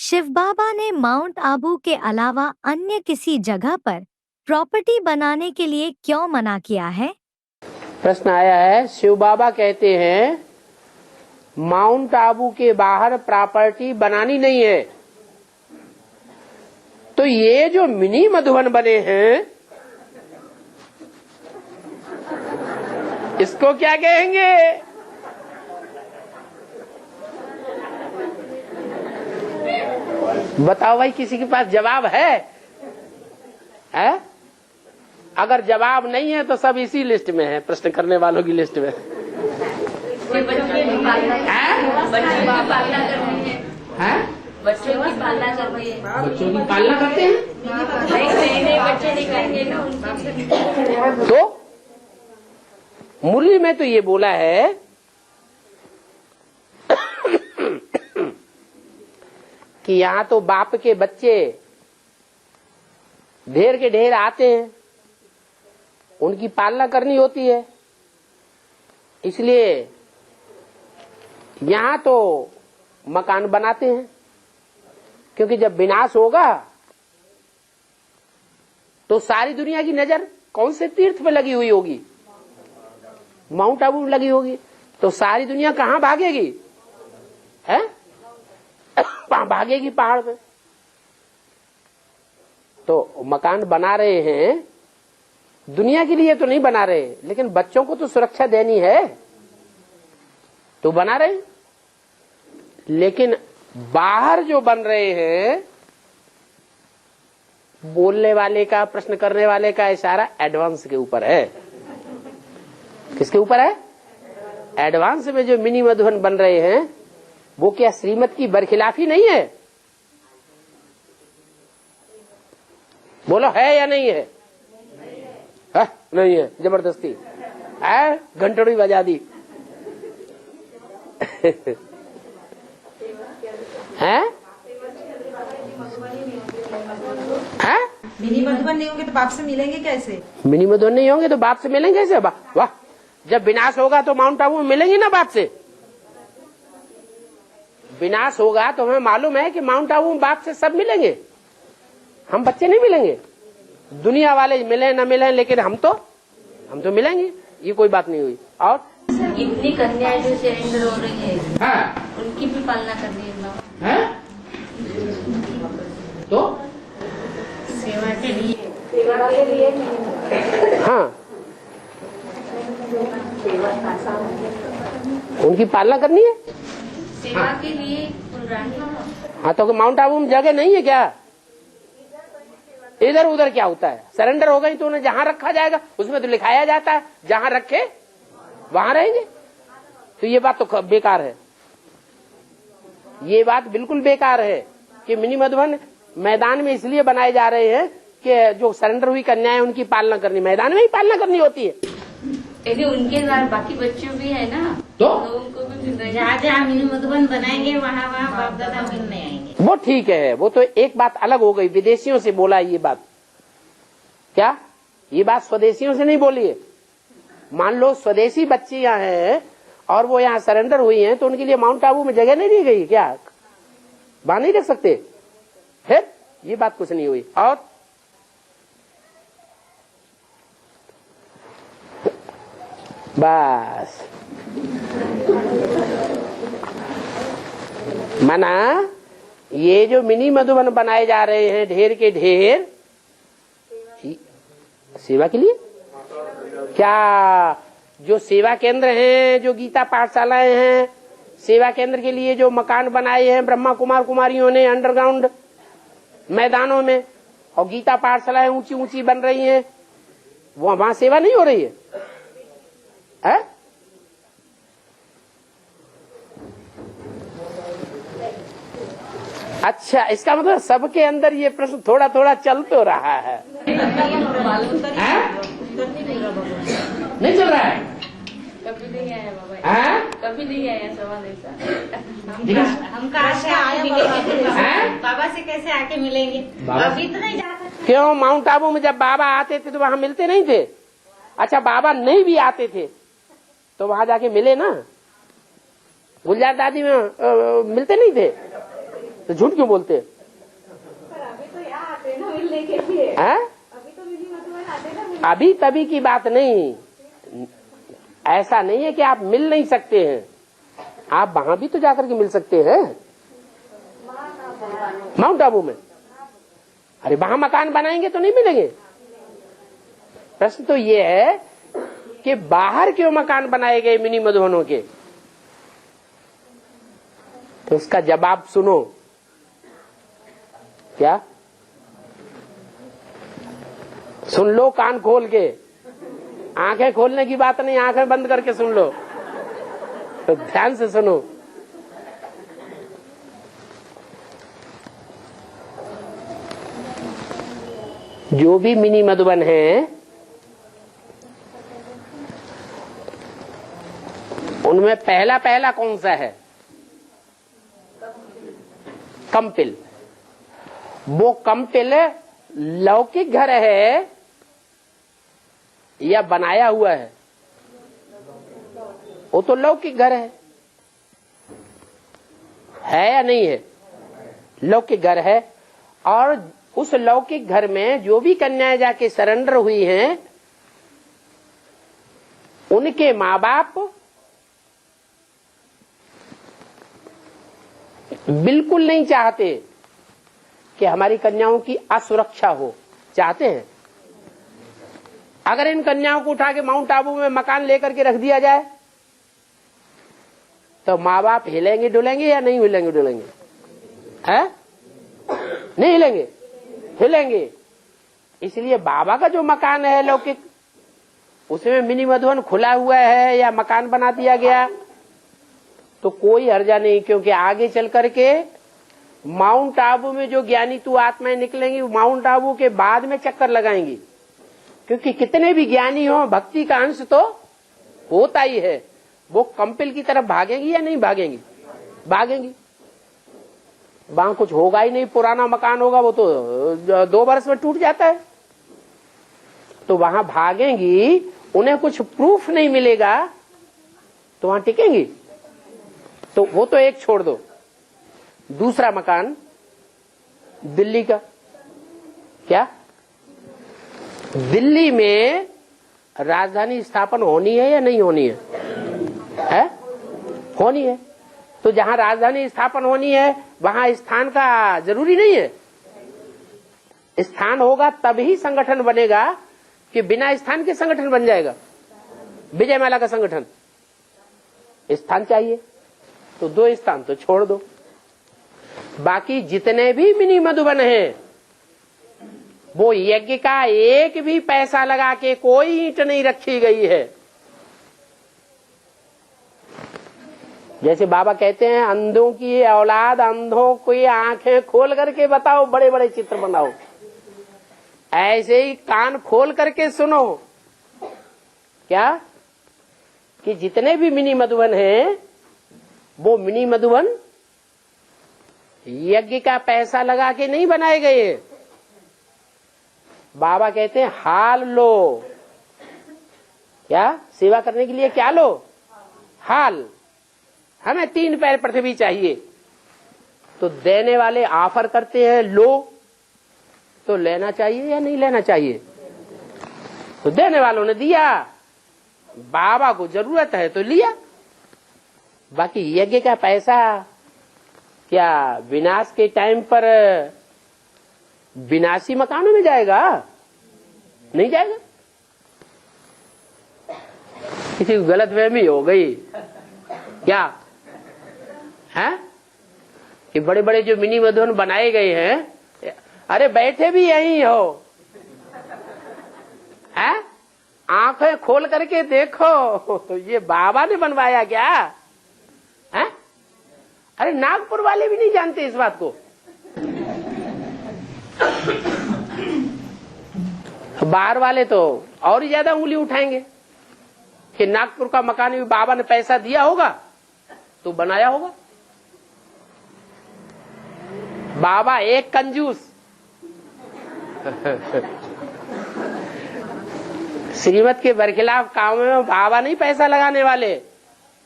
शिव बाबा ने माउंट आबू के अलावा अन्य किसी जगह पर प्रॉपर्टी बनाने के लिए क्यों मना किया है? प्रश्न आया है, शिव बाबा कहते हैं माउंट आबू के बाहर प्रॉपर्टी बनानी नहीं है, तो ये जो मिनी मधुबन बने हैं इसको क्या कहेंगे? बताओ भाई, किसी के पास जवाब है? अगर जवाब नहीं है तो सब इसी लिस्ट में है, प्रश्न करने वालों की लिस्ट में। बच्चों की पालना करते हैं। नहीं, बच्चे नहीं करेंगे ना। तो मुरली में तो ये बोला है कि यहाँ तो बाप के बच्चे ढेर के ढेर आते हैं, उनकी पालना करनी होती है, इसलिए यहाँ तो मकान बनाते हैं। क्योंकि जब विनाश होगा तो सारी दुनिया की नजर कौन से तीर्थ पे लगी हुई होगी? माउंट आबू में लगी होगी। तो सारी दुनिया कहाँ भागेगी? भागेगी पहाड़ पे। तो मकान बना रहे हैं, दुनिया के लिए तो नहीं बना रहे, लेकिन बच्चों को तो सुरक्षा देनी है तो बना रहे। लेकिन बाहर जो बन रहे हैं, बोलने वाले का, प्रश्न करने वाले का इशारा एडवांस के ऊपर है। किसके ऊपर है? एडवांस में जो मिनी मधुबन बन रहे हैं वो क्या श्रीमत की बरखिलाफी नहीं है? बोलो, है या नहीं है? नहीं है, जबरदस्ती घंटड़ी बजा दी। मिनी मधुबन नहीं होंगे तो बाप से मिलेंगे कैसे? मिनी मधुबन नहीं होंगे तो बाप से मिलेंगे कैसे? वाह, जब विनाश होगा तो माउंट आबू में मिलेंगे ना बाप से। विनाश होगा तो हमें मालूम है कि माउंट आबू में बाप से सब मिलेंगे, हम बच्चे नहीं मिलेंगे। दुनिया वाले मिले न मिले, लेकिन हम तो मिलेंगे, ये कोई बात नहीं हुई। और इतनी कन्याएं जो सरेंडर हो रही है, उनकी भी पालना करनी है तो सेवा के लिए। हाँ, उनकी पालना करनी है, सेवा के लिए। हाँ, तो माउंट आबू में जगह नहीं है क्या? इधर उधर क्या होता है? सरेंडर हो गई तो उन्हें जहां रखा जाएगा उसमें तो लिखाया जाता है जहां रखे वहां रहेंगे। तो ये बात तो बेकार है, ये बात बिल्कुल बेकार है कि मिनी मधुबन मैदान में इसलिए बनाए जा रहे हैं कि जो सरेंडर हुई कन्याएं उनकी पालना करनी, मैदान में ही पालना करनी होती है। लेकिन उनके साथ बाकी बच्चों भी है ना, तो उनको भी जहाँ मिनी मधुबन बनाएंगे वहाँ बाप दादा मिलने आएंगे। वो ठीक है, वो तो एक बात अलग हो गई, विदेशियों से बोला ये बात। क्या ये बात स्वदेशियों से नहीं बोली है? मान लो स्वदेशी बच्चियां हैं और वो यहाँ सरेंडर हुई हैं, तो उनके लिए माउंट आबू में जगह नहीं दी गई क्या? वहां नहीं रख सकते? फिर ये बात कुछ नहीं हुई। और बस मना, ये जो मिनी मधुबन बनाए जा रहे हैं ढेर के ढेर, सेवा के लिए क्या? जो सेवा केंद्र हैं, जो गीता पाठशालाएं हैं, सेवा केंद्र के लिए जो मकान बनाए हैं ब्रह्मा कुमार कुमारियों ने अंडरग्राउंड मैदानों में, और गीता पाठशालाएं ऊंची ऊंची बन रही हैं, वहां सेवा नहीं हो रही है? अच्छा, इसका मतलब सबके अंदर ये प्रश्न थोड़ा थोड़ा चल तो रहा है। नहीं चल रहा है? कभी नहीं आया बाबा, कभी नहीं आया सवाल ऐसा। हम कहाँ से आए? बाबा से कैसे आके मिलेंगे? अभी तो नहीं जा सकते। क्यों? माउंट आबू में जब बाबा आते थे तो वहां मिलते नहीं थे? अच्छा, बाबा नहीं भी आते थे तो वहां जाके मिले ना। गुलजार दादी में मिलते नहीं थे? तो झूठ क्यों बोलते हैं? अभी तो यहाँ आते ना मिलने के लिए। हैं? अभी तो मिनी मधुबन आते ना। अभी तभी की बात नहीं, ऐसा नहीं है कि आप मिल नहीं सकते हैं, आप वहां भी तो जाकर के मिल सकते हैं, माउंट आबू में। अरे वहां मकान बनाएंगे तो नहीं मिलेंगे। प्रश्न तो ये है कि बाहर क्यों मकान बनाए गए मिनी मधुबनों के, तो उसका जवाब सुनो। क्या सुन लो कान खोल के, आंखें खोलने की बात नहीं, आंखें बंद करके सुन लो, तो ध्यान से सुनो। जो भी मिनी मधुबन है उनमें पहला पहला कौन सा है? कंपिल। वो कंपिल लौकिक घर है या बनाया हुआ है? वो तो लौकिक घर है या नहीं है? लौकिक घर है। और उस लौकिक घर में जो भी कन्याएं जाके सरेंडर हुई हैं, उनके माँ बाप बिल्कुल नहीं चाहते कि हमारी कन्याओं की असुरक्षा हो। चाहते हैं? अगर इन कन्याओं को उठा के माउंट आबू में मकान लेकर के रख दिया जाए तो माँ बाप हिलेंगे डुलेंगे या नहीं हिलेंगे डुलेंगे? हैं? नहीं हिलेंगे, हिलेंगे। इसलिए बाबा का जो मकान है लौकिक, उसमें मिनी मधुबन खुला हुआ है या मकान बना दिया गया तो कोई हर्जा नहीं, क्योंकि आगे चल करके माउंट आबू में जो ज्ञानी तू आत्माएं निकलेंगी, माउंट आबू के बाद में चक्कर लगाएंगी। क्योंकि कितने भी ज्ञानी हो, भक्ति का अंश तो होता ही है। वो कंपिल की तरफ भागेंगी या नहीं भागेंगी? भागेंगी। वहां कुछ होगा ही नहीं, पुराना मकान होगा, वो तो 2 वर्ष में टूट जाता है। तो वहां भागेंगी, उन्हें कुछ प्रूफ नहीं मिलेगा तो वहां टिकेंगी। तो वो तो एक छोड़ दो। दूसरा मकान दिल्ली का। क्या दिल्ली में राजधानी स्थापन होनी है या नहीं होनी है? है? होनी है। तो जहां राजधानी स्थापन होनी है वहां स्थान का जरूरी नहीं है। स्थान होगा तभी संगठन बनेगा कि बिना स्थान के संगठन बन जाएगा? विजयमाला का संगठन स्थान चाहिए, तो 2 स्थान तो छोड़ दो। बाकी जितने भी मिनी मधुबन हैं, वो यज्ञ का एक भी पैसा लगा के कोई ईंट नहीं रखी गई है। जैसे बाबा कहते हैं, अंधों की औलाद अंधों की आंखें खोल करके बताओ, बड़े बड़े चित्र बनाओ। ऐसे ही कान खोल करके सुनो। क्या कि जितने भी मिनी मधुबन हैं, वो मिनी मधुबन यज्ञ का पैसा लगा के नहीं बनाए गए। बाबा कहते हैं हाल लो। क्या सेवा करने के लिए क्या लो? हाल। हमें 3 पैर पृथ्वी चाहिए, तो देने वाले ऑफर करते हैं लो, तो लेना चाहिए या नहीं लेना चाहिए? तो देने वालों ने दिया, बाबा को जरूरत है तो लिया। बाकी यज्ञ का पैसा क्या विनाश के टाइम पर विनाशी मकानों में जाएगा? नहीं जाएगा। किसी को गलतफहमी हो गई क्या है कि बड़े बड़े जो मिनी मधुबन बनाए गए हैं, अरे बैठे भी यही हो, है? आंखें खोल करके देखो, ये बाबा ने बनवाया क्या है? अरे नागपुर वाले भी नहीं जानते इस बात को। बाहर वाले तो और ही ज्यादा उंगली उठाएंगे कि नागपुर का मकान भी बाबा ने पैसा दिया होगा तो बनाया होगा। बाबा एक कंजूस। श्रीमत के बरखिलाफ काम में बाबा नहीं पैसा लगाने वाले।